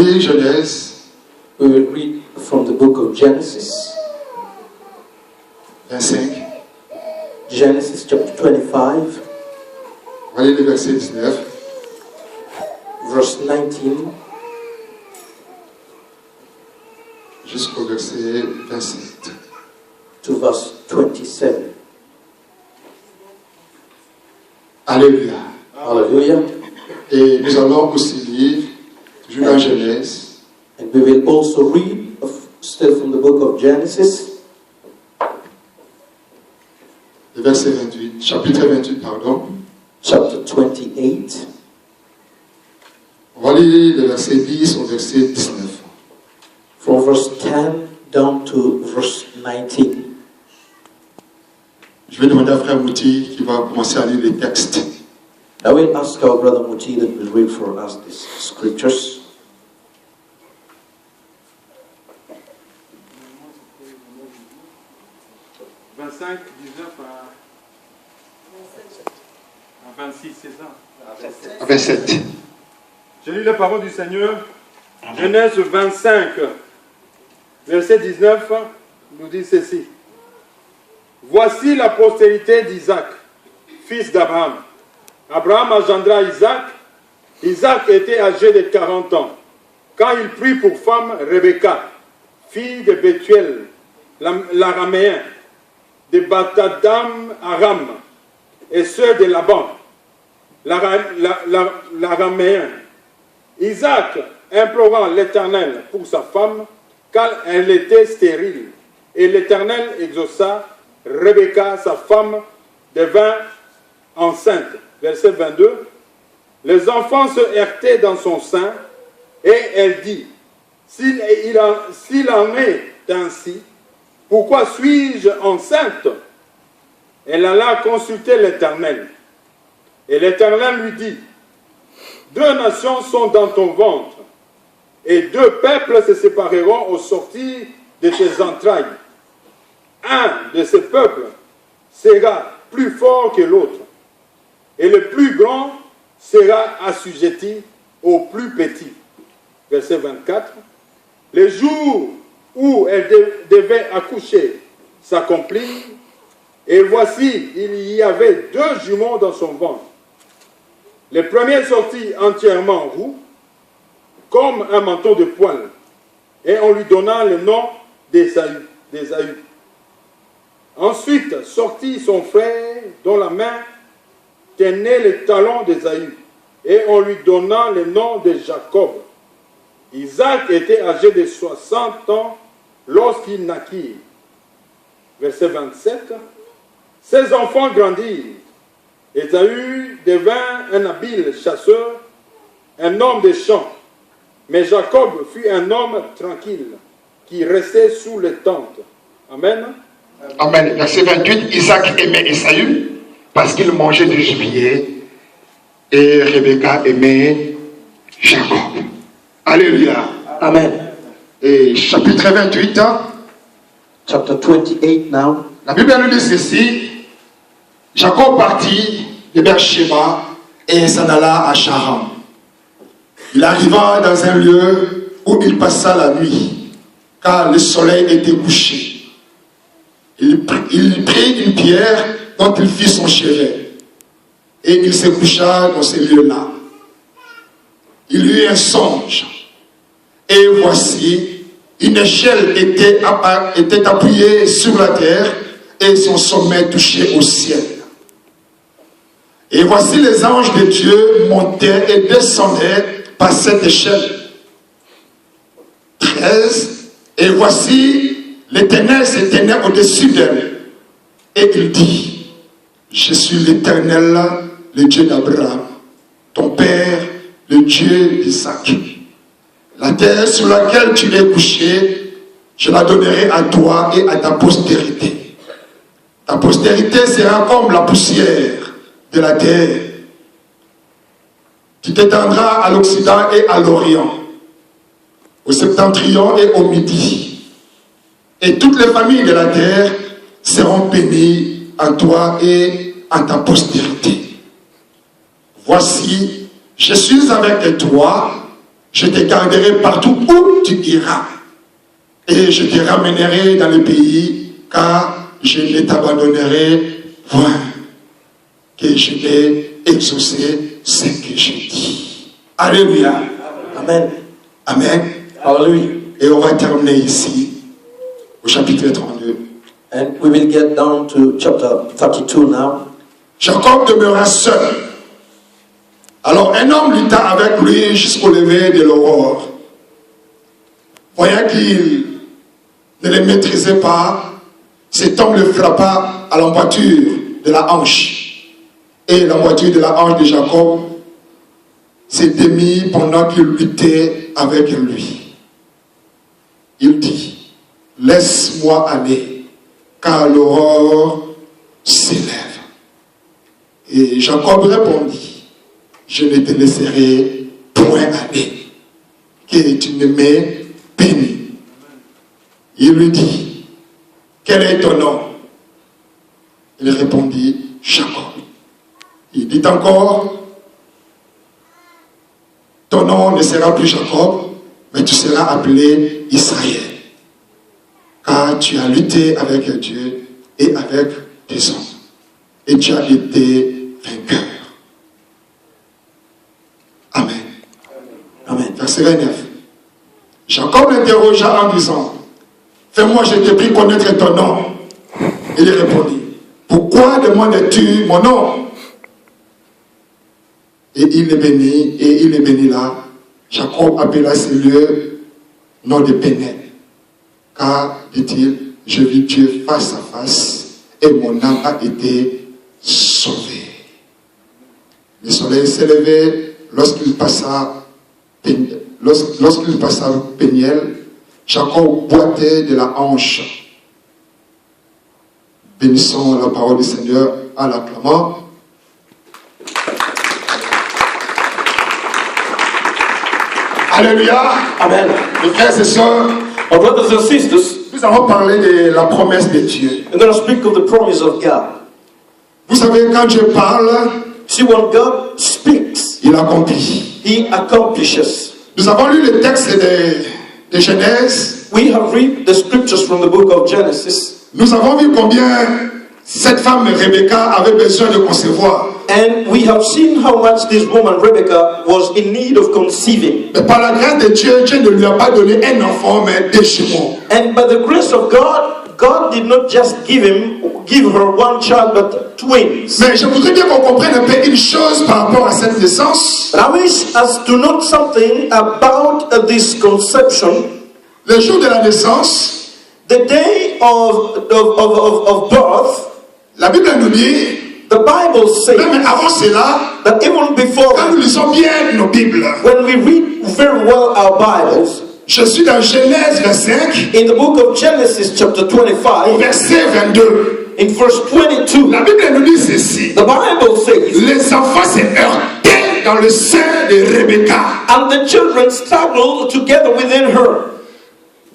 lire Genèse. We will read from the book of Genesis. 25. Genesis chapter 25. On va lire le verset 19. Verse 19. Jusqu'au verset 27. To verse 27. Alléluia. Hallelujah. Et nous allons aussi lire, toujours dans Genèse, And we will also read still from the book of Genesis, le verset 28, chapitre 28, pardon. chapter 28. On va lire le verset 10 au verset 19. From verse 10 down to verse 19. Je vais demander à Frère Mouti qui va commencer à lire les textes. I will ask our brother Muti that will read for us these scriptures. À 26, c'est ça? À 27. Je lis la parole du Seigneur. Genèse 25, verset 19, nous dit ceci. Voici la postérité d'Isaac, fils d'Abraham. Abraham engendra Isaac. Isaac était âgé de 40 ans quand il prit pour femme Rebecca, fille de Bethuel, l'araméen, de Batadam Aram, et sœur de Laban, l'araméen. Isaac implorant l'Éternel pour sa femme, car elle était stérile. Et l'Éternel exauça. Rebecca, sa femme, devint enceinte. Verset 22. Les enfants se heurtaient dans son sein, et elle dit, s'il en est ainsi, pourquoi suis-je enceinte? Elle alla consulter l'Éternel. Et l'Éternel lui dit, deux nations sont dans ton ventre, et deux peuples se sépareront au sortir de tes entrailles. Un de ces peuples sera plus fort que l'autre, et le plus grand sera assujetti au plus petit. Verset 24. Le jour où elle devait accoucher s'accomplit, et voici, il y avait deux jumeaux dans son ventre. Le premier sortit entièrement roux, comme un manteau de poil, et on lui donna le nom d'Ésaü. Ensuite sortit son frère, dont la main tenait le talon d'Ésaü, et on lui donna le nom de Jacob. Isaac était âgé de 60 ans lorsqu'il naquit. Verset 27. Ses enfants grandirent. Ésaü devint un habile chasseur, un homme des champs. Mais Jacob fut un homme tranquille, qui restait sous les tentes. Amen. Amen. Verset 28, Isaac aimait Ésaü parce qu'il mangeait du gibier, et Rebecca aimait Jacob. Alléluia. Amen. Et chapitre 28, Chapter 28 now. la Bible nous dit ceci. Jacob partit de Beersheba et s'en alla à Charan. Il arriva dans un lieu où il passa la nuit, car le soleil était couché. Il prit une pierre dont il fit son chevet, et il se coucha dans ce lieu-là. Il eut un songe, et voici, une échelle était appuyée sur la terre, et son sommet touchait au ciel. Et voici les anges de Dieu montaient et descendaient par cette échelle. 13. Et voici, l'Éternel s'éteignait au-dessus d'elle. Et il dit, je suis l'Éternel, le Dieu d'Abraham, ton père, le Dieu d'Isaac. La terre sur laquelle tu es couché, je la donnerai à toi et à ta postérité. Ta postérité sera comme la poussière de la terre. Tu t'étendras à l'Occident et à l'Orient, au septentrion et au midi. Et toutes les familles de la terre seront bénies en toi et en ta postérité. Voici, je suis avec toi Je te garderai partout où tu iras. Et je te ramènerai dans le pays, car je ne t'abandonnerai point. Que je n'ai exaucé ce que j'ai dit. Alléluia. Amen. Amen. Hallelujah. Et on va terminer ici, au chapitre 32. And we will get down to chapter 32 now. Jacob demeura seul. Alors un homme lutta avec lui jusqu'au lever de l'aurore. Voyant qu'il ne le maîtrisait pas, cet homme le frappa à l'emboîture de la hanche. Et l'emboîture de la hanche de Jacob s'est démise pendant qu'il luttait avec lui. Il dit, laisse-moi aller, car l'aurore s'élève. Et Jacob répondit, je ne te laisserai point aller, que tu ne m'aies béni. Il lui dit, quel est ton nom? Il répondit, Jacob. Il dit encore, ton nom ne sera plus Jacob, mais tu seras appelé Israël. Car tu as lutté avec Dieu et avec tes hommes. Et tu as été vainqueur. Amen. Amen. Verset 29. Jacob l'interrogea en disant, fais-moi, je t'ai pris connaître ton nom. Il répondit, pourquoi demandes-tu mon nom? Et il le bénit là. Jacob appela ce lieu nom de Pénel. Car, dit-il, je vis Dieu face à face et mon âme a été sauvée. Le soleil s'est levé lorsqu'il passa Péniel. Jacob boitait de la hanche. Bénissons la parole du Seigneur en l'acclamant. Alléluia. Amen. Mes frères et sœurs, Our brothers and sisters, nous allons parler de la promesse de Dieu. I'm going to speak of the promise of God. Vous savez, quand Dieu parle, See, when God speaks, il accomplit. He accomplishes. Nous avons lu le texte de Genèse. We have read the scriptures from the book of Genesis, Nous avons vu combien cette femme Rebecca avait besoin de concevoir. and we have seen how much this woman Rebecca was in need of conceiving. Mais par la grâce de Dieu, Dieu ne lui a pas donné un enfant, mais des jumeaux. And by the grace of God, God did not just give her one child, but twins. Mais je voudrais bien qu'on comprenne un peu une chose par rapport à cette naissance. But I wish us to note something about this conception. Le jour de la naissance, The day of birth, la Bible nous dit, the Bible says même avant cela, that even before quand nous lisons bien nos Bibles, when we read very well our Bibles, je suis dans Genèse 25, in the book of Genesis chapter 25, verset 22. in verse 22, La Bible nous dit ceci. the Bible says, Les enfants se heurtaient dans le sein de Rebecca. and the children struggled together within her.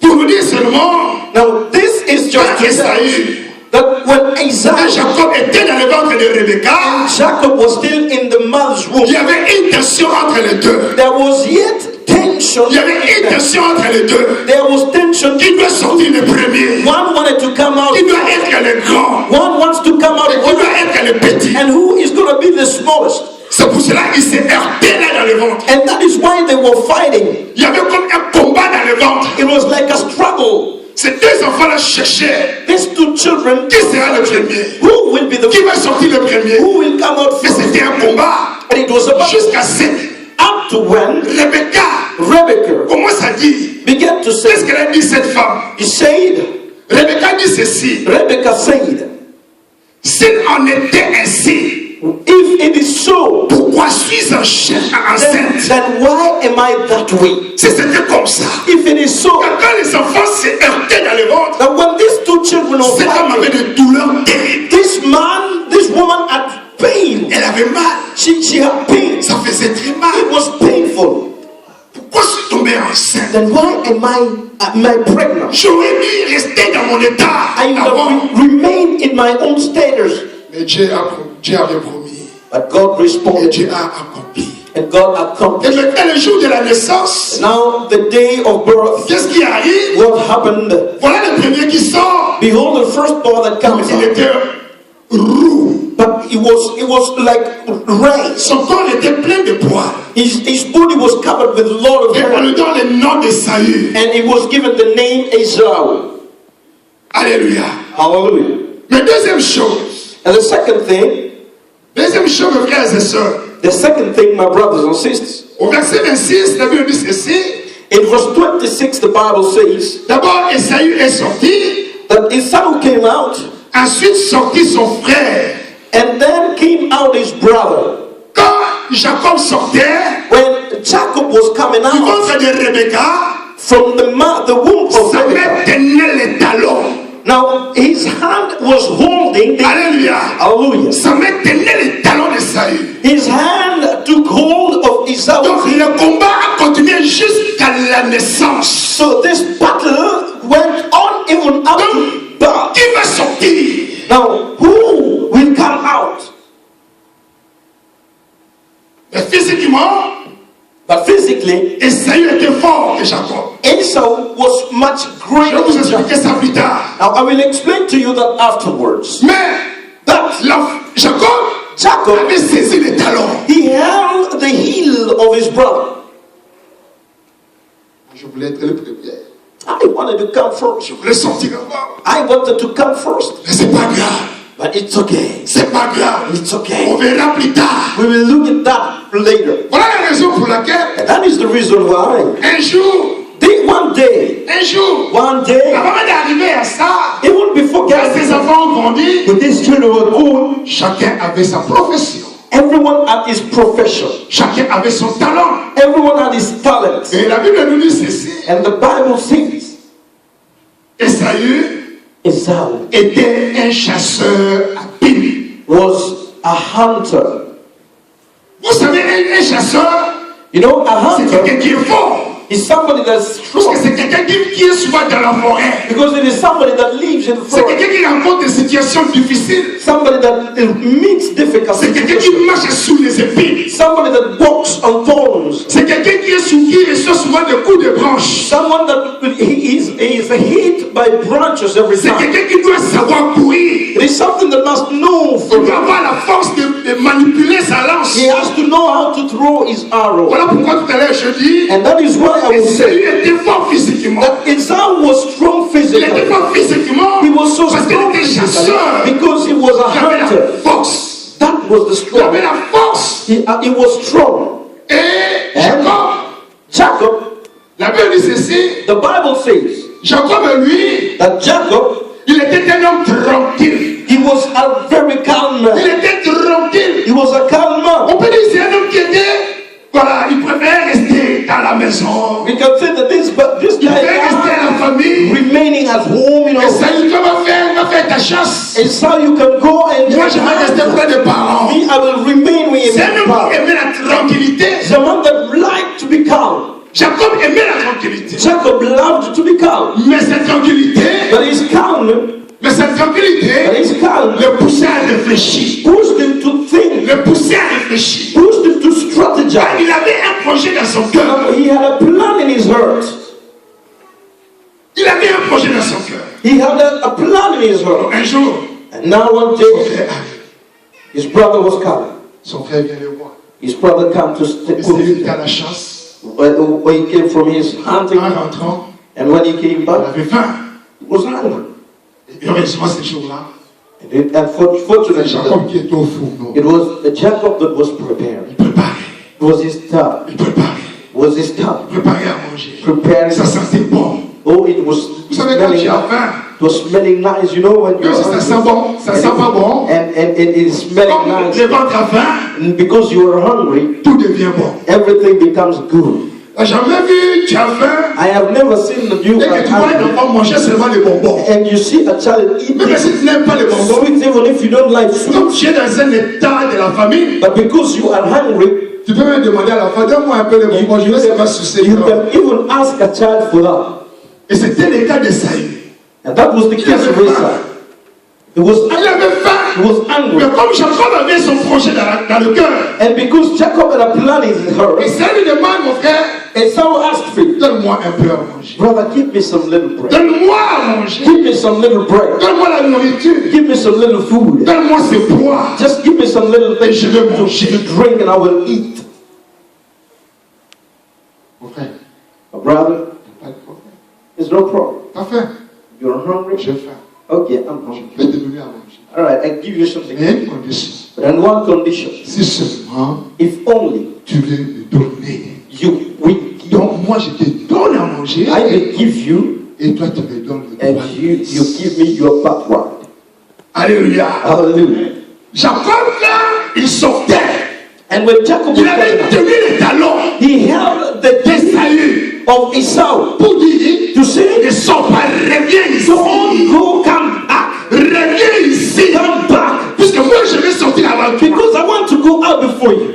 Pour nous dire seulement, Now this is just quand to say Esaü that when et Isaac Jacob étaient dans le ventre de Rebecca, and Jacob was still in the mother's womb, il y avait une tension entre les deux. there was yet tension. Il y avait une tension entre les deux. There was tension. Qui doit sortir le premier? One wanted to come out. Qui doit être le grand? One wants to come out. Et qui doit être le petit? And who is going to be the smallest? C'est pour cela qu'ils se heurtaient là dans le ventre. And that is why they were fighting. Il y avait comme un combat dans le ventre. It was like a struggle. Ces deux enfants-là cherchaient These two children, qui sera le premier? who will be the Qui va sortir le premier? who will come out Mais first? c'était un combat And it was about jusqu'à ce up to when Rebecca Rebecca commence à dire. began to Qu'est-ce say, qu'elle a dit cette femme? he said, Rebecca dit ceci. Rebecca said, S'il en était ainsi, if it is so, pourquoi suis-je enceinte? then why am I that way? Si c'était comme ça, If it is so, quand les enfants se heurtaient dans le ventre, that when these two children are cette femme avait fighting, des douleurs terribles. this woman had pain. Elle avait mal. She had pain. Ça faisait très mal. It was painful. Pourquoi je suis tombée enceinte? Then why am I pregnant? J'aurais dû rester dans mon état I d'avant. have remained in my own status. Mais Dieu avait promis. But God Et responded, Dieu a accompli. And God Et accomplished. maintenant, le jour de la naissance, Now the day of birth, qu'est-ce qui arrive? what happened? Voilà le premier qui sort. Behold, the firstborn that comes Il out. était roux. But it was like rain. Son corps était plein de poids. His body was covered with a lot of Et on hair. lui donne le nom de Saül. And he was given the name Esau. Alléluia. Hallelujah. Mais deuxième chose, And the second thing, mes frères et sœurs, my brothers and sisters, au verset 26, la Bible dit ceci. in verse 26, the Bible says D'abord, Esaü est sorti, that Esau came out, ensuite sortit son frère. and then came out his brother. Quand Jacob sortait, When Jacob was coming du out ventre de Rebecca, from the womb of sa main Rebekah, tenait les talons. now his hand was holding the, Alléluia. hallelujah, Sa main tenait les talons de Saül. his hand took hold of Esau. Donc le combat a continué jusqu'à la naissance. So this battle went on even up to birth. Qui va sortir? Now, who will come out? Mais physiquement, But physically, Esaü était fort que Jacob. Esau was much Je vais greater vous than expliquer Jacob. ça plus tard. Now, I will explain to you that afterwards. Mais Jacob Jacob, avait saisi les talons. he held the heel of his brother. Je voulais être le premier. I wanted to come first. Je voulais sortir avant. I wanted to come first. Mais c'est pas grave. But it's okay. C'est pas grave. It's okay. On verra plus tard. We will look at that later. Voilà la raison pour laquelle And that is the reason why un jour, one day, avant d'arriver à ça, even before quand ses getting enfants ont grandi, with this children were born, chacun avait sa profession. everyone had his profession. Chacun avait son talent. Everyone had his talent. Et la Bible nous dit ceci. And the Bible says Esaü Esau était un chasseur habile. was a hunter. Vous savez, un chasseur, You know, a c'est hunter quelqu'un qui est fort. is somebody that's Parce strong. que c'est quelqu'un qui est souvent dans la forêt. Because it is somebody that lives in the C'est forest. quelqu'un qui rencontre des situations difficiles. Somebody that meets difficult C'est quelqu'un qui situations. marche sous les épines. Somebody that walks on thorns. C'est quelqu'un qui reçoit souvent des coups de branche. Someone that he is hit by branches every C'est time. quelqu'un qui doit savoir courir. It is something that must know Il from doit him. avoir la force de manipuler sa lance. He has to know how to throw his arrow. Voilà pourquoi tout à l'heure je dis, And that is why I will Esaü say était fort physiquement. that Esau was strong Il était physically. fort physiquement He was so parce qu'il strong était physically chasseur. because he was a Il avait hunter. la force. That was the Il strong. avait la force. He was strong. Et And Jacob, la Bible dit ceci, the Bible says Jacob lui, that Jacob, il était un homme tranquille. he was a very calm Il man. était tranquille. He was a calm man. On peut dire que c'est un homme qui était, voilà, il préfère rester dans la maison. We can say that this Il guy préfère rester à la famille. remaining at home, Et ça, il va faire ta chasse. And so you can go and Moi, je vais rester près des parents. me, I will remain with C'est un him. homme qui aimait la tranquillité. The man that liked to be calm. Jacob aimait la tranquillité. Jacob loved to be calm. Mais cette tranquillité, But his calm, mais cette tranquillité le poussait à réfléchir. pushed him to think, Le poussait à réfléchir. pushed him to strategize. Il avait un projet dans son cœur. He had a plan in his heart. Il avait un projet dans son cœur. He had a plan in his heart. Un jour, And now one son day, frère arrive. his brother was coming. Son frère vient le voir. His brother came to stay Et with c'est him. à la chasse. When he came from his hunting, En rentrant, and when he came il back, avait faim. he was hungry. Et heureusement, ces jours-là, And c'est fortunately, Jacob qui était au fourneau. it was Jacob that was prepared. Il préparait. It was his time. Il préparait. It was his time. Il préparait à manger. Preparing. Ça sentait bon. Oh, it was Vous savez, quand smelling tu as nice. faim, It was smelling nice, you know, when même si ça sent you're bon, ça sent pas bon. and it's smelling Comme nice. le ventre a faim, And because you are hungry, tout devient bon. everything becomes good. T'as jamais vu, tu as faim, I have never seen you et que tu vois un hungry, enfant manger seulement les bonbons. and you see a child eating Même si tu n'aimes pas les bonbons, sweets, even if you don't like comme sweets, tu es dans un état de la famille, but because you are hungry, tu peux même demander à l'enfant, donne-moi un peu de bonbons, je vais seulement sucer. you can even ask a child for that. Et c'était le cas de Saül. And that was the case of Esau. He was Il avait faim. He was angry. Mais comme Jacob avait son projet dans le cœur, And because Jacob had a plan in his et heart, ça lui demande, mon frère, Esau asked for it. donne-moi un peu à manger. Brother, give me some little bread. Donne-moi à manger. Give me some little bread. Donne-moi la nourriture. Give me some little food. Donne-moi ce poids. Just give me some little things Je vais manger. to drink and I will eat. Mon frère, My brother, pas de problème. there's no problem. T'as faim? You're hungry? J'ai faim. Okay, I'm hungry. Je vais te donner à manger. All right, I give you something. Mais il y a une condition. But on one condition, Si seulement if only tu veux me donner. you will give, Donc moi je te donne à manger I will give you, et toi tu me donnes le and droit. you give me your birthright. Alléluia. Hallelujah. Jacob, là, il sortait. And when Jacob was Il avait coming, tenu les talons he held the d'Esaü of Esau pour dire, to say, ne sors pas, reviens ici. don't go, come back, Reviens ici. come back, Puisque moi je vais sortir avant toi. because I want to go out before you.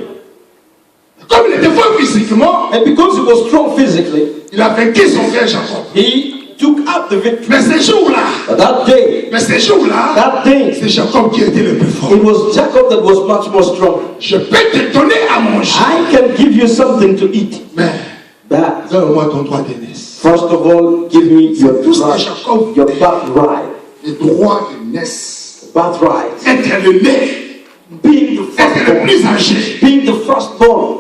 Comme il était fort physiquement, And because he was strong physically, il a vaincu son frère Jacob. he took up the victory. Mais ces jours-là, But that day, c'est Jacob qui était le plus fort. it was Jacob that was much more strong. Je peux te donner à manger. I can give you something to eat. Mais But donne-moi ton droit d'aînesse. first of all, give me your birthright. Les droits de naissance. Birthright. Être le né, Being the être le firstborn. plus âgé. Being the firstborn.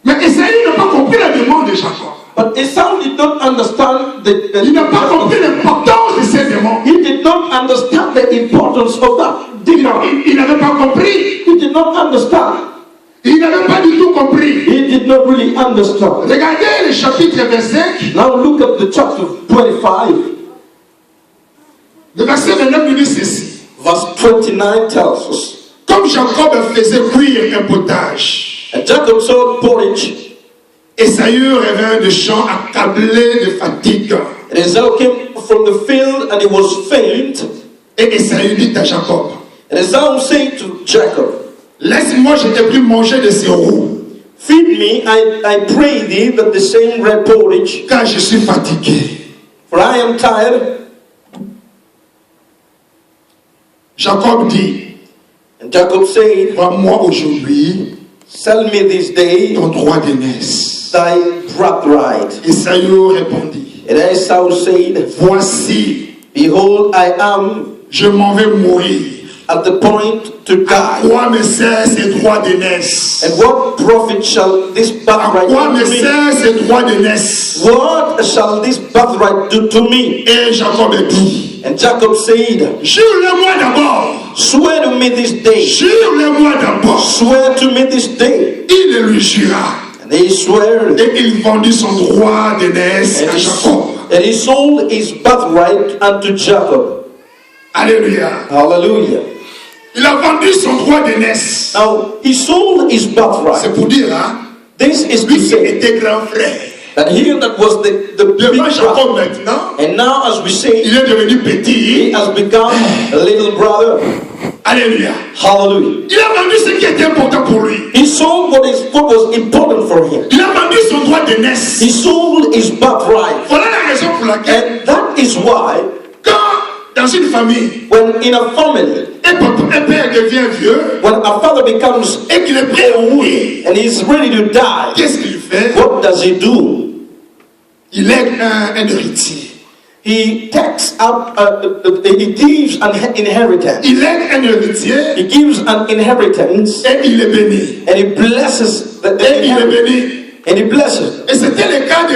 Mais Esaü n'a pas compris la demande de Jacob. But Esau did not understand Il n'a pas compris l'importance de ces demandes. He did not understand the importance of that demand. Il n'avait pas compris. He did not understand. Il n'avait pas du tout compris. He did not really understand. Regardez le chapitre 25. Now look at the chapter 25. Le verset 29 nous dit ceci. Verse 29 tells us. Comme Jacob faisait cuire un potage, And Jacob saw porridge. Esaü revint de champ accablé de fatigue. And Esau came from the field and he was faint. Et Esaü dit à Jacob, And Esau said to Jacob, laisse-moi, je t'ai pris manger de ces roux, feed me, I pray thee, that the same red porridge, car je suis fatigué. for I am tired. Jacob dit, And Jacob said, moi aujourd'hui sell me this day ton droit d'aînesse. thy birthright. Esaü répondit, And Esau said, voici, behold, I am je m'en vais mourir. at the point to À die. quoi me sert ces droits d'aînesse? And what profit shall this À birthright quoi me do to me? sert ces droits d'aînesse? What shall this birthright do to me? Et Jacob dit, And Jacob said, jure-le-moi d'abord. swear to me this day. Jure-le-moi d'abord. Swear to me this day. Il le lui jura. And he swore. Et il vendit son droit d'aînesse à Jacob. And he sold his birthright unto Jacob. Alléluia. Hallelujah. Il a vendu son droit d'aînesse. Now, he sold his birthright. C'est pour dire, hein, This is to lui qui say était grand frère. that here that was the big Devant brother. Jacob maintenant, And now, as we say, il est devenu he petit. has become a little brother. Alléluia. Hallelujah. Il a vendu ce qui était important pour lui. He sold what was important for him. Il a vendu son droit d'aînesse. He sold his birthright. Voilà la raison pour laquelle, And that is why, quand dans une famille, when in a family, un père devient vieux when a father becomes et qu'il est prêt à mourir, and he's ready to die, qu'est-ce qu'il fait? what does he do? Il lègue un héritier. He takes up, he gives an inheritance. Il lègue un héritier He gives an inheritance et il est béni. and he blesses the Et il est inheritance. béni. And he blesses. Et c'était le cas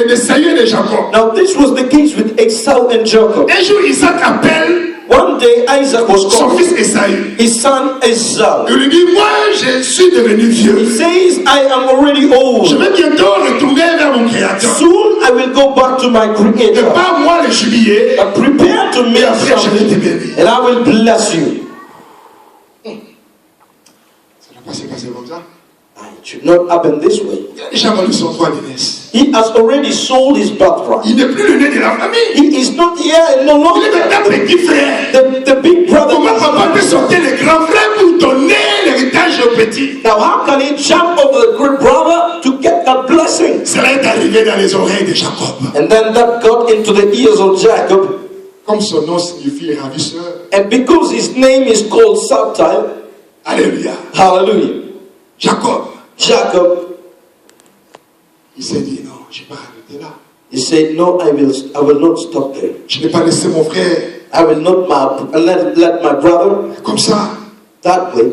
de Saül et de Jacob. Now this was the case with Esau and Jacob. Un jour, Isaac appelle One day Isaac was son called, fils Esaü. his son Esau. Il lui dit, moi, je suis devenu He vieux. says, I am already Je old. vais bientôt retourner vers mon créateur. Soon I will go back to my creator. Pas moi le jubilé. But prepare to Et make après, je vais te something bénir. and I will bless you. Ça n'a pas se passer comme ça. It should not happen this way. Il a déjà vendu son droit d'aînesse. He has already sold his birthright. Il n'est plus le nez de la famille. He is not here no Il longer. est maintenant petit frère. The big brother. Comment papa peut sortir le grand frère pour donner l'héritage au petit? Now how can he jump over the great brother to get that blessing? Cela est arrivé dans les oreilles de Jacob. And then that got into the ears of Jacob. comme son nom signifie ravisseur, And because his name is called Subtile, alléluia, hallelujah, Jacob, Jacob, il s'est dit non, je ne vais pas arrêter là. he said, no, I will not stop there. Je n'ai pas laissé mon frère I will not let my brother comme ça. that way.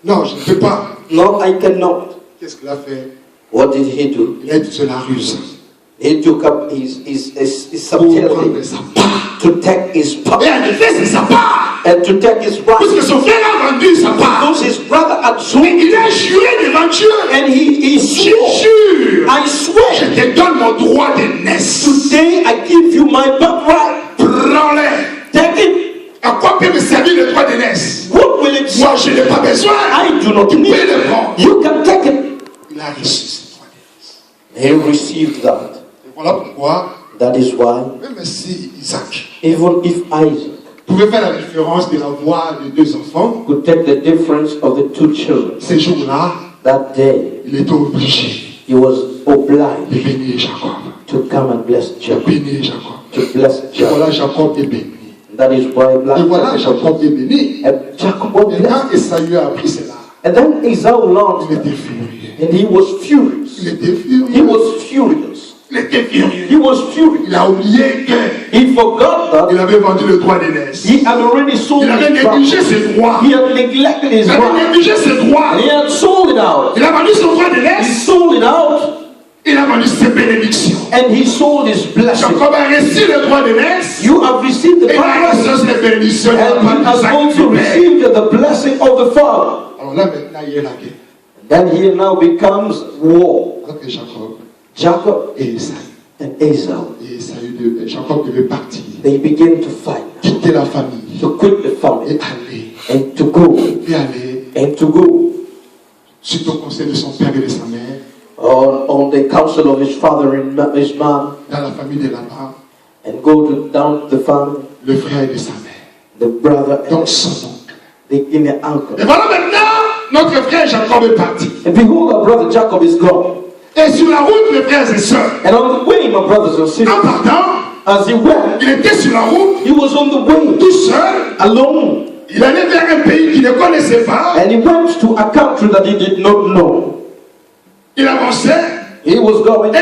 Non, je ne peux pas. No, I cannot. Qu'est-ce qu'il a fait? What did he do? Il a utilisé la ruse He took up his pour prendre subtlety sa part. to take his Et part en effet, c'est sa part. and to take his right. Puisque son frère a vendu sa part. Because his brother had Mais sold il a juré devant Dieu. and he Je swore, jure, I je swear, te donne mon droit d'aînesse. today I give you my birthright. Prends-les. Take it. À quoi peut me servir le droit d'aînesse? What will it Moi, say? je n'ai pas besoin. I do not Tu peux need le it. prendre. You can take it. Il a reçu ce droit d'aînesse. He received that. Et voilà pourquoi, That is why, même si Isaac even if Isaac pouvait faire la différence de la voix des deux enfants, could take the difference of the two children, ces jours-là, that day il était obligé he was de obliged bénir Jacob. to come and bless De Jacob. bénir Jacob. To bless Et Jacob. voilà, Jacob est béni. That is why Et voilà, Jacob est béni. and Jacob was Et blessed. quand Esaü a appris cela, And then Esau il learned était furieux. and he was furious. Il était He furieux. was furious. Il était furieux. He was furious. Il a oublié qu'il He forgot that avait vendu le droit d'aînesse. he had already sold Il avait his négligé right. ses droits. He had neglected his Il avait right. négligé ses droits. He had sold it out. Il a vendu son droit He d'aînesse. sold it out Il a vendu ses bénédictions. and he sold his blessing. Jacob a reçu le droit d'aînesse. You have received the Et il a blessing reçu les bénédictions. and he has also received the blessing of the Father. Alors là, maintenant, il y a la guerre Then here now becomes war. entre Jacob Jacob et Esaü. and Esau. Et Jacob devait partir, They begin to fight, quitter la famille to quit the et family aller. and to go, Et aller and to go suite au conseil de son père et de sa mère on the counsel of his father and his mom dans la famille de Laban, and go down to the family, le frère de sa mère. the brother Donc and son oncle. the uncle. Et voilà maintenant, notre frère Jacob est parti. And behold, our brother Jacob is gone. Et sur la route, mes frères et sœurs, And on the way, my brothers and en sisters, partant, as he went, il était sur la route, he was on the way, tout seul. alone. Il allait vers un pays qu'il ne connaissait pas. And he went to a country that he did not know. Il avançait. He was going, Et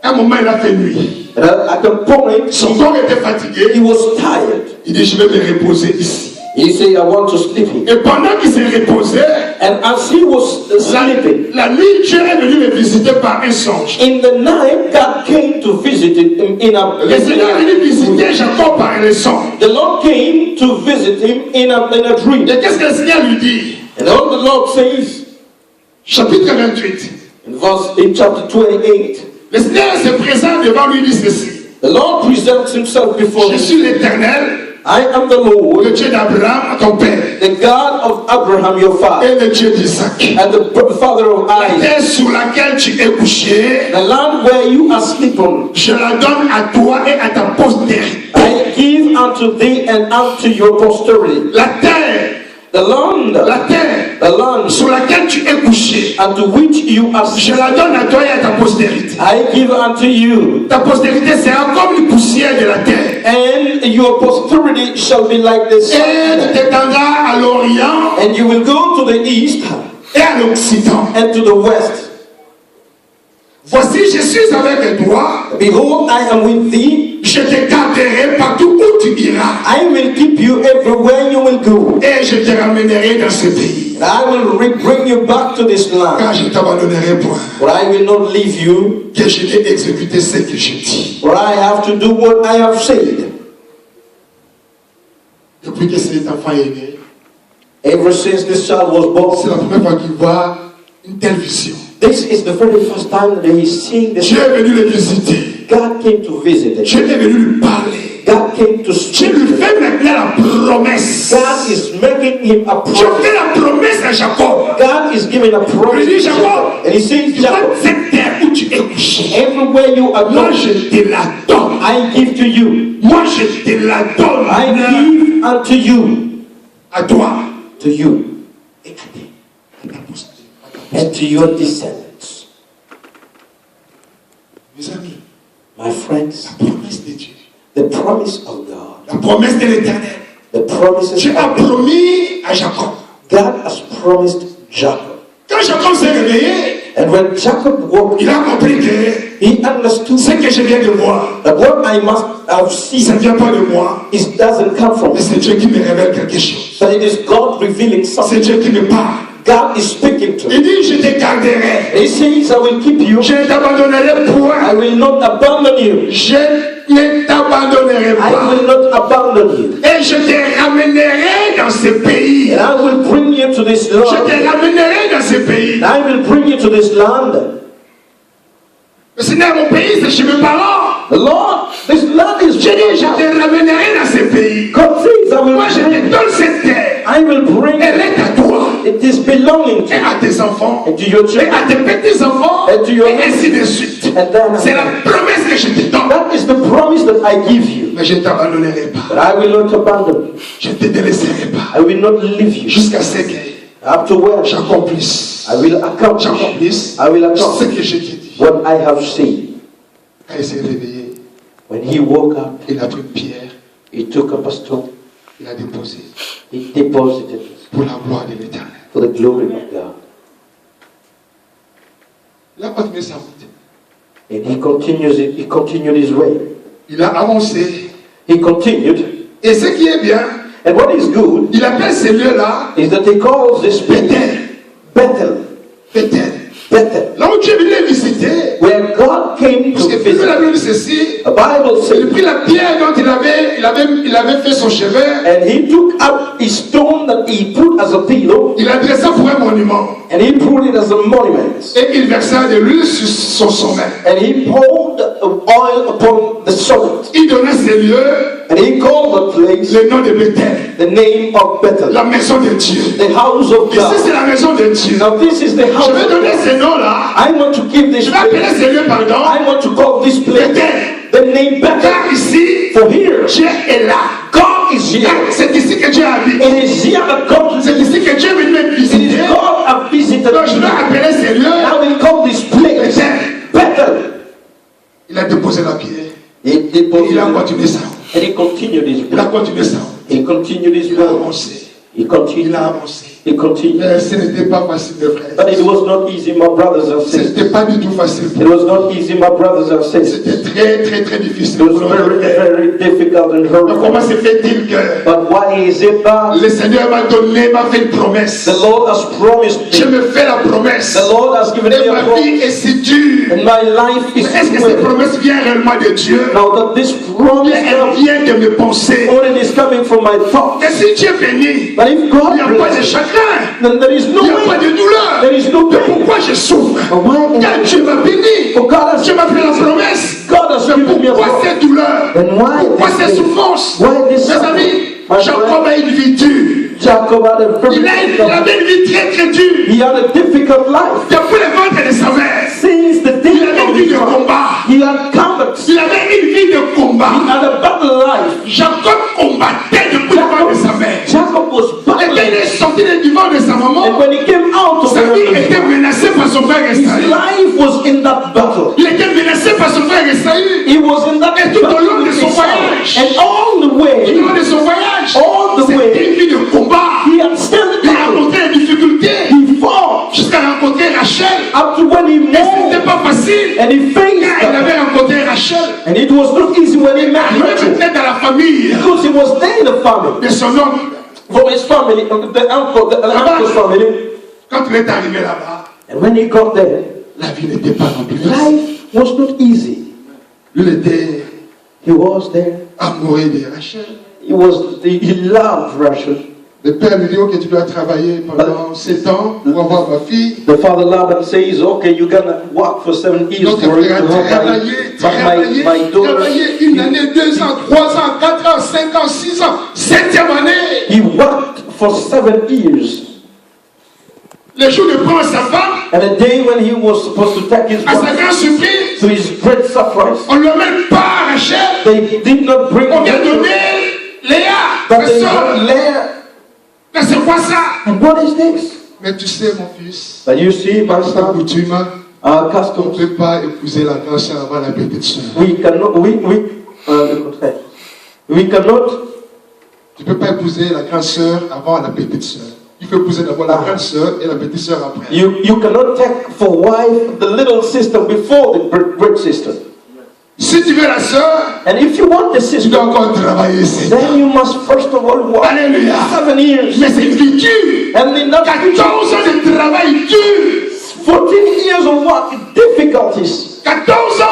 à un moment, il a fait nuit. and at a point, Son corps était fatigué. he was tired. Il dit, je vais me reposer ici. He said, I want to sleep here. Et pendant qu'il s'est reposé, And as he was sleeping, la nuit, Dieu est venu le visiter par un songe. in the night, God came to visit him in a Le Seigneur est venu visiter Jacob par le songe. The Lord came to visit him in a dream. Et qu'est-ce que le Seigneur lui dit? And all the Lord says, Chapitre 28. in chapter 28, Le Seigneur se présente devant lui, dit ceci. the Lord presents himself before Je him. suis l'Éternel, I am the Lord, le Dieu d'Abraham, ton père, the God of Abraham, your father, et le Dieu d'Isaac. and the father of La Isaac. terre sur laquelle tu es couché, The land where you are sleeping, je la donne à toi et à ta postérité. I give unto thee and unto your posterity. La terre, The land, the land sur laquelle tu es couché, unto which you are je la donne à toi et à ta postérité. I give unto you, Ta postérité sera comme une poussière de la terre. and your posterity shall be like the Et sun. tu t'étendras à l'Orient And you will go to the east et à l'Occident. and to the west. Voici, je suis avec toi. Behold, I am with thee. Je te garderai partout où tu iras. I will keep you everywhere you will go. Et je te ramènerai dans ce pays. And I will bring you back to this land. Car je ne t'abandonnerai point. For I will not leave you. Que je n'ai exécuté ce que je dis. For I have to do what I have said. Depuis que cet enfant est né, Ever since this child was c'est born, la première fois qu'il voit une telle vision. this is the very first time that he is seeing this. Dieu est venu le visiter. God came to visit him. Dieu est venu lui parler. God came to Dieu speak lui to him. fait maintenant la promesse. God is making him a Dieu promise. fait la promesse à Jacob. God is giving a promise. Il dit, to Jacob, Jacob. And he says, Dans Jacob, cette terre où tu es couché, everywhere you are moi going, je te la donne. I give to you. Moi je te la donne. I give unto you. À toi. To you. Et à ta postérité. And to your descendants. Mes amis, My friends, la promesse de Dieu, the The promise of God. La promesse de l'Éternel. The promises Dieu of a God. promis à Jacob. God has promised Jacob. Quand Jacob s'est réveillé, And when Jacob woke il a compris que he understood ce que je viens de voir, that what I must have ça ne seen vient pas de moi, it doesn't come from mais me, c'est Dieu qui me révèle quelque chose. but it is God revealing C'est something. Dieu qui me parle. God is speaking to me. Il dit, je te garderai. He says, I will keep you. Je ne t'abandonnerai I point. will not abandon you. Je ne t'abandonnerai I pas. will not abandon you. Et je te ramènerai dans ce pays. And I will bring you to this Je land. te ramènerai dans ce pays. And I will bring you to this land. Le Seigneur, mon pays, c'est chez mes parents. The Lord, this land is J'ai dit, je te ramènerai dans ce pays. God says, I will Moi, je te bring. donne cette terre. I will bring. Elle est à toi. It is belonging to Et you à tes enfants. and to your Et children. à tes petits-enfants. And to your- Et ainsi de suite. And then C'est la promesse que je te donne. that is the promise that I give you. Mais je ne t'abandonnerai pas. But I will not abandon you. Je ne te délaisserai pas. I will not leave you. Jusqu'à ce que Up to where j'accomplisse. I will accomplish. J'accomplisse I will ce accomplish que je t'ai dit. what I have seen. Quand il s'est réveillé, When he woke up, il a pris une pierre, he took up a stone. il a déposé He deposited it pour la gloire de l'Éternel. for the glory of God. Il a continué sa route. And he continues it. He continued his way. Il a avancé. He continued. Et ce qui est bien, And what is good il appelle ces lieux-là is that he calls this place Bethel. Bethel. Bethel. Bethel. Là où Dieu venait visiter, Where God came parce to que plus la visit. Bible dit ceci, The Bible il says, prit la pierre dont il avait fait son chevet, and he took up his stone that he put as a pillow, il a dressé pour un monument. and he put it as a monument. Et il versa de l'huile sur son sommet. And he poured oil upon the summit. Il donna ces lieux And he called the place le nom de Bethel, the name of Bethel, la maison de Dieu. the house of Ici, God. c'est la maison de Dieu. Now this is the Je house vais of donner God. ces noms-là. I want to give this Je vais appeler place, ces lieux, pardon, I want to call this place Bethel. the name Bethel. Car ici, For here, Dieu est là. God is Car here. c'est ici que Dieu habite. It is here that God C'est ici que Dieu est venu me It is visiter. God have visited Donc, je vais me. appeler ces lieux. Now we call this place Bethel. Il a déposé la pierre. He Et deposited il a it, continué sa route. and he continued his Il a way. continué sa route. He continued his Il a way. avancé. He Il continued. a avancé. He continued. Mais ce n'était pas facile, mes frères. But it was not easy, my brothers and Ce sisters. n'était pas du tout facile pour It lui. was not easy, my brothers and sisters. C'était très, très, très difficile It pour was very, lui. very difficult and Mais hurtful. comment se fait-il que But why is it that le Seigneur m'a donné, m'a fait une promesse? the Lord has promised Je me? me fais la promesse. The Lord has given me Et a ma promise, vie est si dure. and my life is Est-ce que cette well. promesse vient réellement de Dieu? Now that this promise Elle vient de mes pensées. or it is coming from my thoughts. Et si Dieu bénit, But if God il n'y a pas de blesses, chagrin, then there is il no n'y a pas way. de douleur. There is no Mais pain. pourquoi je souffre? But why? Car Dieu m'a béni. For God has Dieu m'a fait la promesse. God has Mais given me a pourquoi promise. cette douleur? Then why Pourquoi this cette pain? souffrance? Why this Mes suffering? amis, My Jacob friend, a une vie dure. Jacob had a very Il difficult. avait une vie très très dure. He had a difficult life Depuis le ventre de sa mère, since the il day avait of une vie his de birth. combat. He had combats. Il avait une vie de He combat. had a battle life. Jacob combattait depuis le ventre de sa mère. Jacob was Et quand il battling. est sorti du ventre de sa And maman, when he came out of sa vie the était menacée par son frère his Esaü. life was in that battle. Il était menacé par son frère Esaü. He was in that Et tout au long battle de with son his son. voyage. And all the Tout au way, long de son voyage, all the c'était way, une vie de combat. he had still Il a battled. rencontré des difficultés He fought jusqu'à rencontrer Rachel. up to when he Et c'était moved pas facile. and he faced Car il them. avait rencontré Rachel. And it was not easy when he met Il Rachel était dans la famille because he was there in the family, de son oncle. from his family, the uncle's family. Quand il est arrivé là-bas, And when he got there, la vie n'était pas non plus facile. life was not easy. Il était He was there. amoureux de Rachel. He loved Rachel. Le père lui dit, ok, tu dois travailler pendant 7 ans pour avoir ma fille. The father Laban says, okay, you're gonna work for 7 years Donc il for it to faudra have travailler, my daughter. travailler une année, 2 ans, 3 ans, 4 ans, 5 ans, 6 ans, 7e année. He worked for 7 years. Le jour de prendre sa femme, And the day when he was supposed to take his à sa wife, grande surprise, to his great surprise, on ne lui amène pas Rachel. they did not bring On vient Rachel, donner Léa, but la they sœur. brought Leah. Mais c'est quoi ça? And what is this? Mais tu sais, mon fils, But you see, my par sa son, coutume, our on ne customs, peut pas épouser la grande sœur avant la petite sœur. we cannot, le contraire. We cannot. Tu ne peux pas épouser la grande sœur avant la petite sœur. Il faut épouser d'abord la grande sœur et la petite sœur après. You cannot take for wife the little sister before the great sister. Si tu veux la sœur, And if you want the tu sister, dois encore travailler, Seigneur. then you must first of all work Alléluia. 7 years. Mais c'est une vie dure. And in that 14 ans de travail dur. 14 years of work, difficulties. 14 ans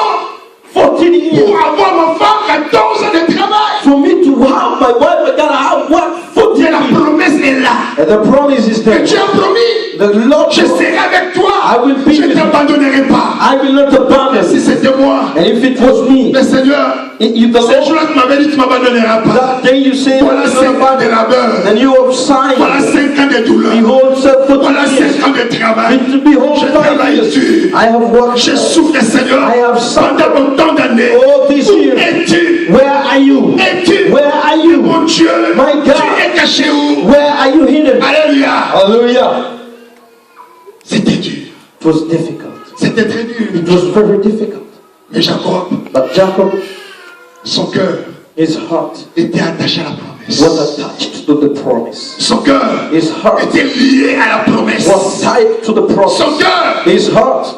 14 years. pour avoir ma femme, 14 ans de travail. For me to have my wife, I gotta have work 14 Mais la years. promesse est là. And the promise is Que there. tu as promis. The Lord, Je serai avec toi. I will be Je ne with you. t'abandonnerai pas. I will not abandon. Si c'était moi, And if it was me, mais Seigneur, if the ces Lord, jours-là, tu m'avais dit, tu ne m'abandonneras pas. that day you say, Voilà 5 ans de labeur. then you have signed. Voilà 5 ans de douleur. Behold, said 14 Voilà years. 5 ans de travail. Behold, Je 5 travaille years. dur. I have worked. Je souffre, Seigneur, I have suffered. pendant autant d'années. All these Où years. es-tu? Where are you? Es-tu? Where are you? Mon Dieu, My God. tu es caché où? Where are you hidden? Alléluia. Hallelujah. C'était dur. It was difficult. C'était très dur. It was very difficult. Mais Jacob, But Jacob, son cœur his heart était attaché à la promesse. was attached to the promise. Son cœur His heart était lié à la promesse. was tied to the Son promise. cœur His heart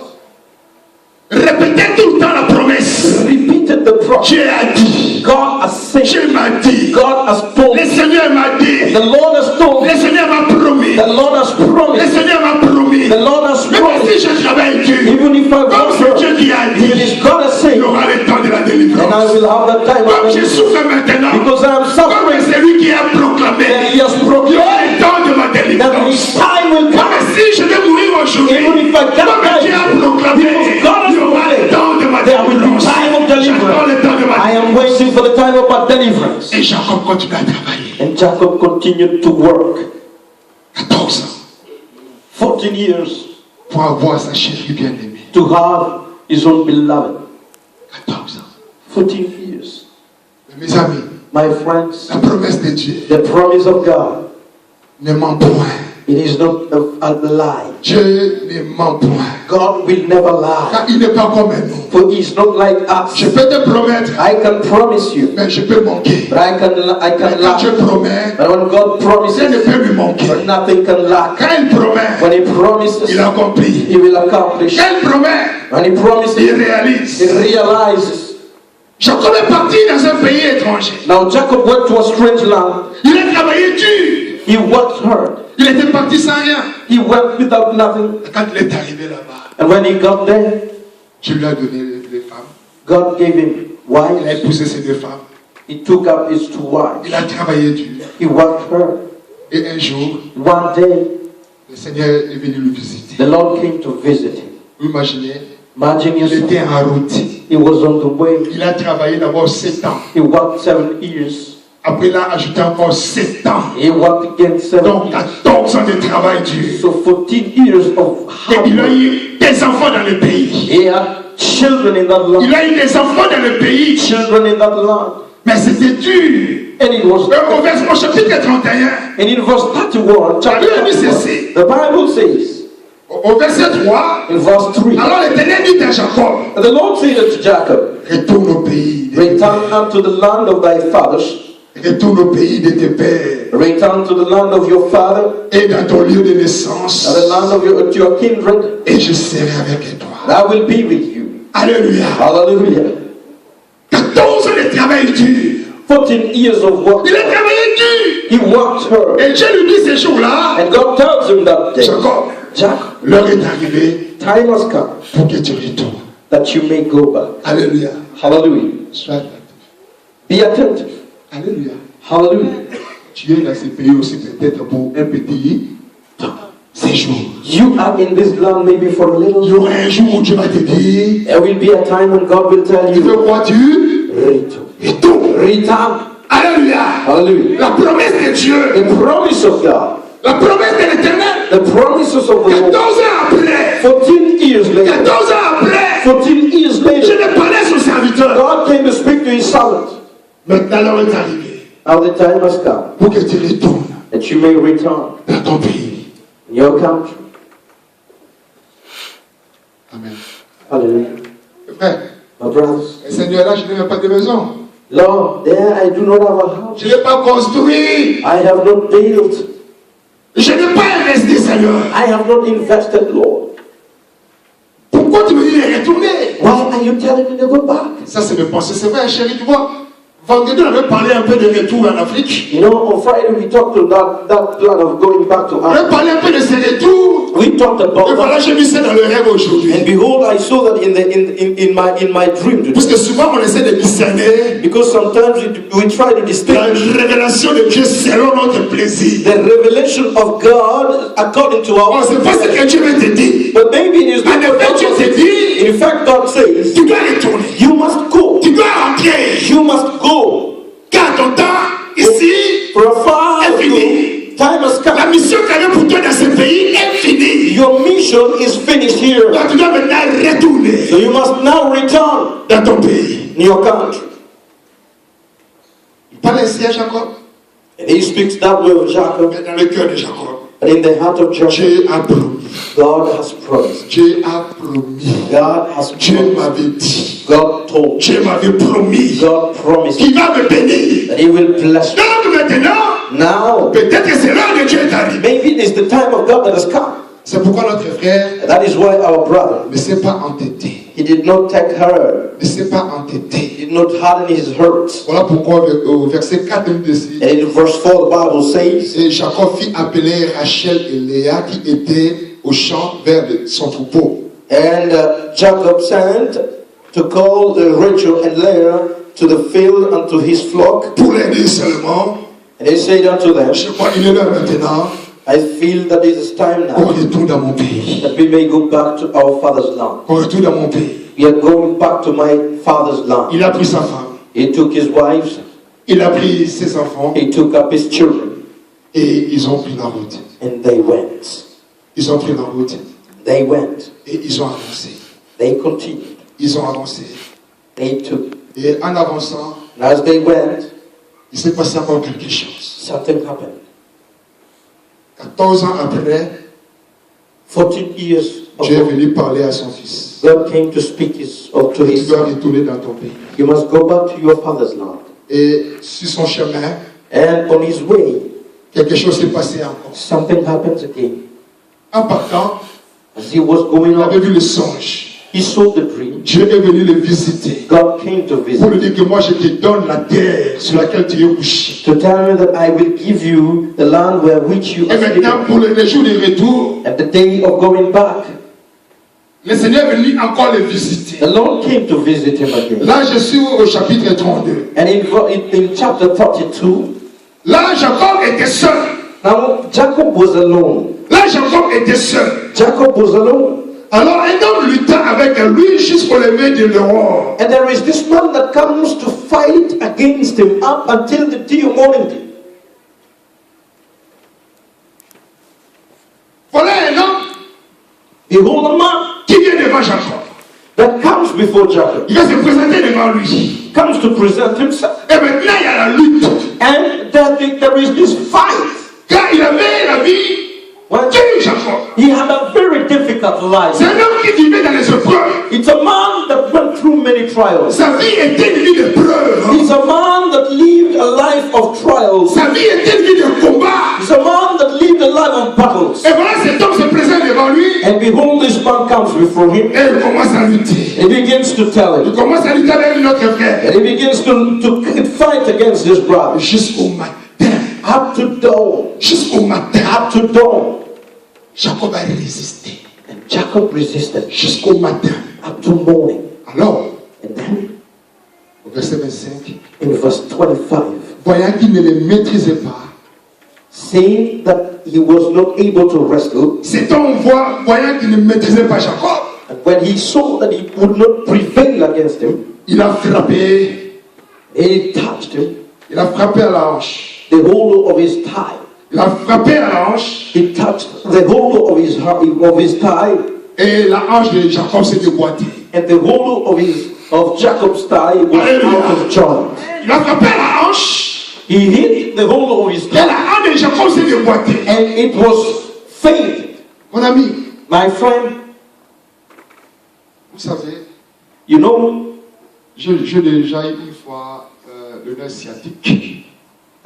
répétait tout le temps la promesse. repeated the promise. Dieu a dit. God has said. Dieu m'a dit. God has told. Le Seigneur m'a dit. The Lord has told. Le Seigneur m'a promis. The Lord has Le promised. Seigneur m'a promis. The Lord has Même promised. si je travaille dur, Even if I comme go c'est through, Dieu qui a even dit, if God has said, il aura le temps de la and I délivrance. will have that time. Comme je souffre maintenant, Because I am comme suffering. c'est lui qui a That proclamé, He has il aura proclaimed le temps de ma that His délivrance. time will come. Comme si je vais mourir aujourd'hui, Even if I can't comme Dieu a die, proclamé, because God has il aura le proclaimed, temps de ma there will be délivrance. time of J'attends le temps de deliverance. ma I am waiting for the time of my deliverance. Et Jacob continue à travailler. And Jacob continued to work 14 ans 14 years pour avoir sa chérie bien-aimée. to have his own beloved. 14 ans. 14 years. Mes amis, My friends, la promesse de Dieu the promise of God, ne ment point. it is not a lie. Dieu ne ment point. God will never lie. Car il n'est pas comme nous. For He is not like us. Je peux te promettre, I can promise you, mais je peux manquer. but I can Mais quand lack. Dieu promet, But when God rien ne promises, peut lui manquer. nothing can lack. Quand il promet, When He promises, il accomplit. He will accomplish. Quand il promet, When He il promises, He réalise. realizes. Jacob est parti dans un pays étranger. Now Jacob went to a strange land. Il a travaillé dur. He worked hard. Il était parti sans rien. He went without nothing. Quand il est arrivé là-bas, And when he got there, Dieu lui a donné les femmes. God gave him Il a wives. épousé ces 2 femmes. He took up his 2 wives. Il a travaillé dur. He worked hard. Et un jour, One day, le Seigneur est venu le visiter. the Lord came to visit him. Vous imaginez, Imagine il était yourself. en route. He was on the way. Il a travaillé d'abord 7 ans. He worked 7 years. Après, il a ajouté encore 7 ans. He worked again 7 Donc, years. 14 ans de travail dur. So 14 years of Et hard il a work. eu des enfants dans le pays. He had children in that Il land. a eu des enfants dans le pays. Children in that land. Mais c'était dur. And it was. Au chapitre 31, And in verse 31, chapter Bible dit 31, ceci. the Bible says, au verset 3, in verse 3, alors l'Éternel dit à Jacob, the Lord said unto Jacob, retourne au pays de tes return pères. unto the land of thy fathers, Retourne au pays de tes pères return to the land of your father, et dans ton lieu de naissance, and the land of your kindred, et je serai avec toi. and I will be with you. Alléluia. Hallelujah. 14 ans de travail dur. 14 years of work. Il a travaillé dur. He worked hard. Et Dieu lui dit ces jours-là, And God tells him that day, Jacob, Jacob, l'heure est arrivée time has come pour que tu retournes. that you may go back. Alléluia. Hallelujah. Sois attentif. Be attentive. Alléluia. Hallelujah. Tu es dans ce pays aussi peut-être pour un petit séjour. You are in this land maybe for a Il y little. aura un jour où Dieu va te dire, There will be a time when God will tell tu veux you, quoi tu return. retournes. Return. Alléluia. Hallelujah. La promesse de Dieu, The promise of God, la promesse de l'Éternel, the promises of the 14 Lord. ans après, 14 years later, 14 ans après, 14 years je later, ne parlais à son serviteur. God came to speak to his servant. Maintenant, l'heure est arrivée Now the time has come pour que tu retournes that you may return dans ton pays. in your country. Amen. Hallelujah. Frère, My brothers, le Seigneur là, je n'ai même pas de maison. Lord, there I do not have a house. Je n'ai pas construit. I have not built. Je n'ai pas investi, Seigneur. I have not invested, Lord. Pourquoi tu me dis de retourner? Why are you telling me to go back? Ça, c'est mes pensées. C'est vrai, chérie, tu vois. Vendredi, on avait parlé un peu de retour en Afrique. You know, on Friday we talked about that plan of going back to On Africa. avait parlé un peu de ces retours. We talked Et about voilà, that. j'ai vu ça dans le rêve aujourd'hui. And behold, I saw that in my dream today. Parce que souvent, on essaie de discerner Because sometimes we try to la distinguish révélation de Dieu selon notre plaisir. the revelation of God according to Oh, our. c'est pas ce que Dieu veut te dire. But maybe it is En not what effet, God Dieu te says. dit, In fact, God says, tu dois retourner. you must go. Tu dois rentrer. You must go. Car ton temps ici For a far est fini. time has La come. mission qu'il y avait pour toi dans ce pays est finie. Your mission is finished here. Donc tu dois maintenant retourner So you must now return dans ton pays. in your country. Il parle ainsi à Jacob, And he speaks that way of Jacob. mais dans le cœur de Jacob, And in the heart of Jacob, Dieu a promis. God has promised. Dieu a promis. God has Dieu promised. m'avait dit. God told. Dieu m'avait promis God promised qu'il va me bénir. that He will bless you. Donc maintenant, Now, peut-être que c'est l'heure de Dieu est arrivé. maybe it is the time of God that has come. C'est pourquoi notre frère And that is why our brother, ne s'est pas entêté. he did not take her, Ne s'est pas entêté. he did not harden his heart. Voilà pourquoi au verset 4 il dit, And in verse 4, the Bible says, et Jacob fit appeler Rachel et Léa qui étaient au champ vers son troupeau. and Jacob sent to call Rachel and Leah to the field unto his flock. Pour les dire seulement, And he said unto them, je crois qu'il est l'heure maintenant I feel that it is time qu'on now retourne dans mon pays. that we may go back to our father's land. Qu'on retourne dans mon pays. We are going back to my father's land. Il a pris sa femme, He took his wives, il a pris ses enfants he took up his children, et ils ont pris la route. and they went. Ils ont pris la route They went. et ils ont avancé. They continued. Ils ont avancé. They took. Et en avançant, And as they went, il s'est passé encore quelque chose. something happened. 14 ans après, 14 years Dieu est ago, venu parler à son fils. God came to speak to Tu his dois son. retourner dans ton pays. You must go back to your father's land. Et sur son chemin, And on his way, quelque chose s'est passé encore. something happens again. En partant, As he was going il avait on, vu le songe. he saw the dream. Dieu est venu le visiter. God came to Pour visit. lui dire que moi je te donne la terre sur laquelle tu es couché. To tell me that I will give you the land where which you Et are maintenant, sleeping. pour le jour du retour, At the day of going back, le Seigneur est venu encore le visiter. the Lord came to visit him again. Là, je suis au chapitre 32. And in chapter 32, Là, Jacob était seul. now Jacob was alone. Là, Jacob était seul. Jacob was alone. Alors, un homme lutta avec lui jusqu'au lever de l'aurore. And there is this man that comes to fight against him up until the dew of morning. Voilà un homme Behold a man qui vient devant Jacob. that comes before Jacob, Il va se présenter devant lui. comes to present himself. Et maintenant, il y a la lutte. And there is this fight. Car il avait la vie Well, dure, Jacob. he had a very difficult life. C'est un homme qui vivait dans les épreuves. It's a man that went through many trials. Sa vie était une vie d'épreuve. He's a man that lived a life of trials. Sa vie était une vie de combat. He's a man that lived a life of battles. Et voilà, cet homme se présente devant lui. And behold, this man comes before him. Et il commence à lutter. He begins to tell Il him. commence à lutter avec notre frère. And he begins to fight against his brother. Jusqu'au matin. Up to dawn. Jusqu'au matin. Up to dawn. Jacob a résisté. And Jacob resisted. Jusqu'au matin. Up to morning. Alors, And then, au verset 25, in verse 25, voyant qu'il ne les maîtrisait pas, saying that he was not able to wrestle, cet homme voyant qu'il ne maîtrisait pas Jacob, and when he saw that he would not prevail against him, il a frappé. he touched him, Il a frappé à la hanche. the whole of his thigh. Il a frappé à la hanche. He touched the whole of his thigh, Et la hanche de Jacob s'est déboîtée. and the whole of Jacob's thigh was out of joint. Il a frappé à la hanche. He hit the whole of his Et la thigh, hanche de Jacob s'est déboîtée. and it was fainted. Mon ami, My friend, vous savez, you know, j'ai déjà une fois le nerf sciatique.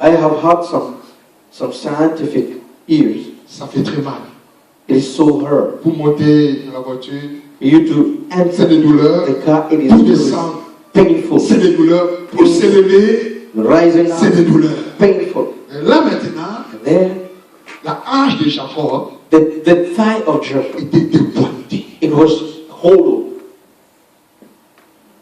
I have had some scientific ears. Ça fait très mal. It is so hard. Pour monter dans la voiture, For you to enter c'est des douleurs. the car, it Pour is descendre, painful. c'est des douleurs. Pour s'élever, Rising c'est des up, douleurs. painful. Et là maintenant, And then la hanche de Jacob the thigh of Jacob, était dépointée. it was hollow.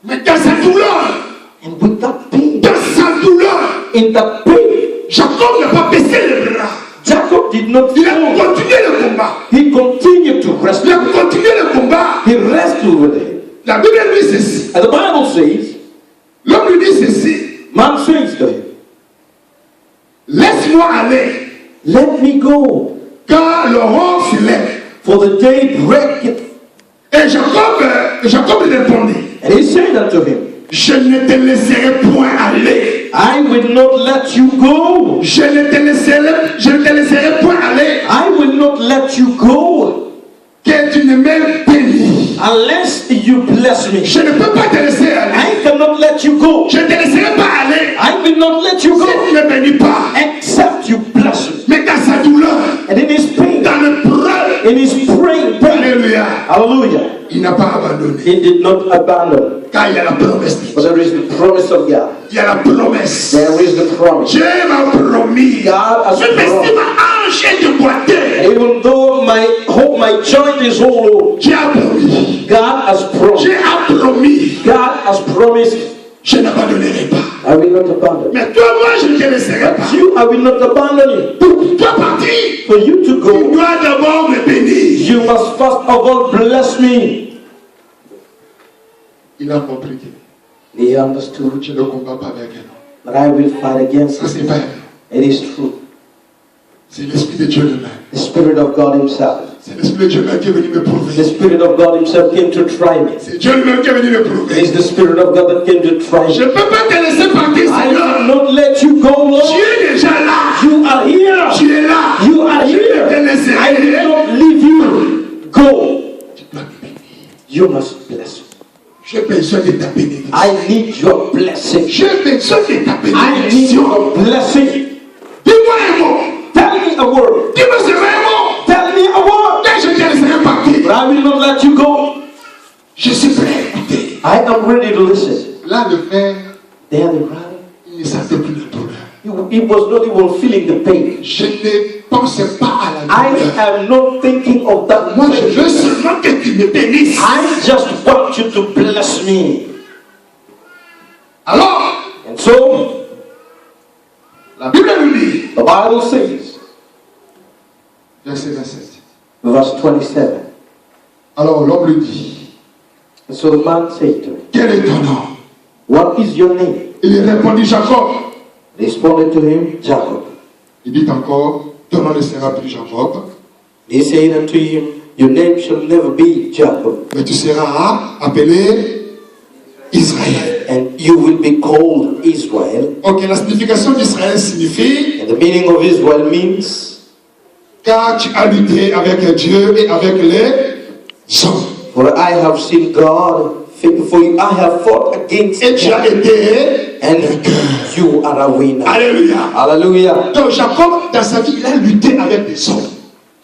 Mais dans sa douleur, And with that pain, dans sa douleur, in that pain, Jacob n'a pas baissé les bras. Jacob did not Il a fall. continué le combat. He continued to Il a wrestle. continué le combat. He wrestled with him. La Bible lui dit ceci. And the Bible says, L'homme lui dit ceci. man says to him, Laisse-moi aller, let me go, car l'aurore se lève. for the day breaketh. Et Jacob lui répondit, And he said unto him, je ne te laisserai point aller. I will not let you go. Je ne te laisserai point aller, I will not let you go que tu ne m'aies béni. unless you bless me. Je ne peux pas te laisser aller. I cannot let you go. Je ne te laisserai pas aller I will not let you si go tu ne me bénis pas. except you bless me. Mais dans sa douleur, And in his pain, dans le prêt, in his praying, alléluia, hallelujah, il n'a pas abandonné. he did not abandon. Car il y a la promesse. But there is the promise of God. Il y a la promesse. There is the promise. Dieu m'a promis. God has Même si promised. ma hanche est déboîtée, Even though my joint is hollow, Dieu a promis. God has promised. Dieu a promis. God has promised. Je n'abandonnerai pas. I will not abandon. Mais toi, moi, je ne te laisserai pas. You, I will not abandon you. Pour toi partir, For you to tu go, dois d'abord me bénir. you must first of all bless me. Il a compris que He understood, je ne combats pas avec elle. but I will fight against Ça, it. c'est pas elle. It is true. C'est l'Esprit de Dieu lui-même. The Spirit of God Himself. C'est l'Esprit de Dieu lui-même qui est venu me The prouver. Spirit of God Himself came to try me. C'est Dieu lui-même qui est venu me It prouver. is the Spirit of God that came to try Je me. ne peux pas te laisser partir, I will Seigneur. not let you go, Tu Lord. es déjà là. You are here. Tu es là. You are Je ne here. te I laisserai. will not leave you. Go. Tu dois me bénir. You must bless me. J'ai besoin de ta bénédiction. I need your blessing. J'ai besoin de ta I need bénédiction. your blessing. Dis-moi un mot. Tell me a word. Dis-moi seulement un mot. Tell me a word. Et je te laisserai But partir. I will not let you go. Je suis prêt à écouter. I am ready to listen. Là, le frère, There the brother. il ne sentait plus la douleur. He was not even feeling the pain. Je ne pensais pas à la I douleur. am not thinking of that. Moi, je veux seulement que tu me bénisses. I just want you to bless me. Alors, And so, la Bible nous dit, the Bible says, verset 27. verse 27. Alors, l'homme lui dit, And so the man said to him, quel est ton nom? what is your name? Il répondit, Jacob. He responded to him, Jacob. Il dit encore, ton nom ne sera plus Jacob, He said unto him, your name shall never be Jacob, mais tu seras appelé Israël. and you will be called Israel. Ok, la signification d'Israël signifie, And the meaning of Israel means, car tu as lutté avec Dieu et avec les hommes. for I have seen God, for I have fought against Et tu as God, été and vainqueur. you are a winner. Alléluia. Hallelujah. Donc Jacob, dans sa vie, il a lutté avec des hommes.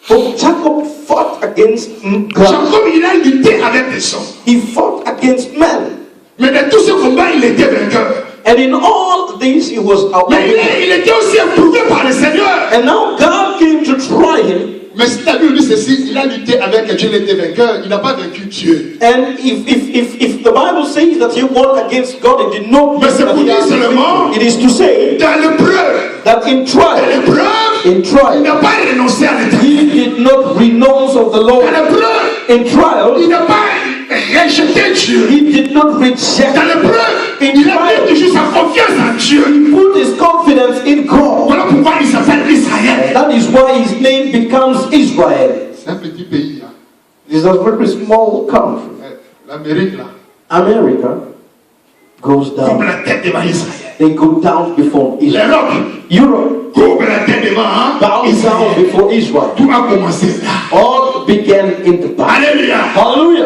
For Jacob fought against God. Jacob, il a lutté avec des hommes. He fought against men. Mais dans tout ce combat, il était vainqueur. And in all this, he was a Mais winner. il était aussi éprouvé par le Seigneur. And now God came to try him. Mais si la Bible dit ceci, il a lutté avec Dieu, il était vainqueur, il n'a pas vaincu Dieu. And if the Bible says that he won against God, it did not mean Mais c'est that pour he dire had seulement, victory. It is to say dans l'épreuve, that in trial, il trial, n'a pas renoncé à l'éternel. he did not renounce of the Dans Lord. l'épreuve, In trial, il n'a pas rejeté Dieu. he did not reject. Dans l'épreuve, il a mis toujours sa confiance en Dieu. Put his confidence in God. Voilà pourquoi il s'appelle Israël. That is why his name becomes Israel. C'est un petit pays, hein. It's a very small country. L'Amérique là, America goes coupe down. la tête devant Israël. They go down before Israel. L'Europe Europe coupe la tête devant bows down Israël. before Israel. Tout a commencé là. All began in the Bible. Alléluia. Hallelujah.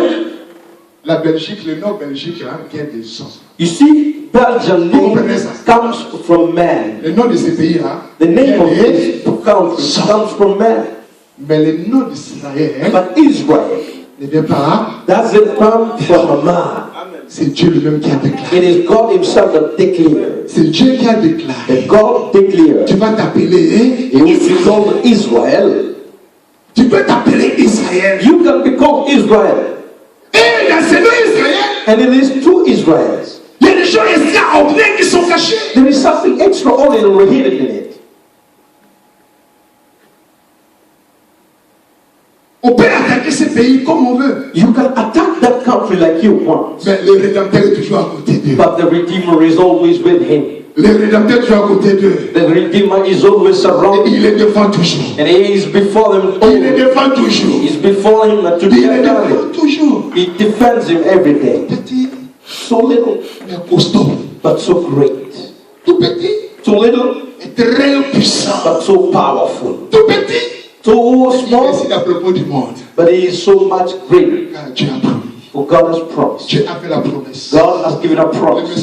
La Belgique, le nord Belgique, hein, vient des hommes. You see, Belgian name comprenez ça? comes from man. Le nom de ces pays-là, The name of est- this country comes from man. mais le nom d'Israël But Israel ne vient pas, doesn't come from a man. c'est Dieu lui-même qui a déclaré. It is God himself that declared. C'est Dieu qui a déclaré. That God declared. Tu vas t'appeler He will be called Israel. Tu peux t'appeler Israël. You can be called Israel. Et dans ce nom Israël, And it is two Israels. il y a des choses extraordinaires qui sont cachées. There is something extraordinary hidden in it. On peut attaquer ces pays comme on veut. You can attack that country like you want. Mais le Rédempteur est toujours à côté d'eux. But the Redeemer is always with him. Le Rédempteur est toujours à côté d'eux. The Redeemer is always Et around il les défend toujours. and he is before them. Il les défend toujours. He is before him and to Il les defend défend him. toujours. He defends him every day. Petit, So little, mais costaud. but so great. Tout petit, Too little, et très puissant. but so powerful. Tout petit, Too mais small, c'est à propos du monde. but he is so much greater. Car Dieu a promis. For God has promised. Dieu a fait la promesse. God has given a promise.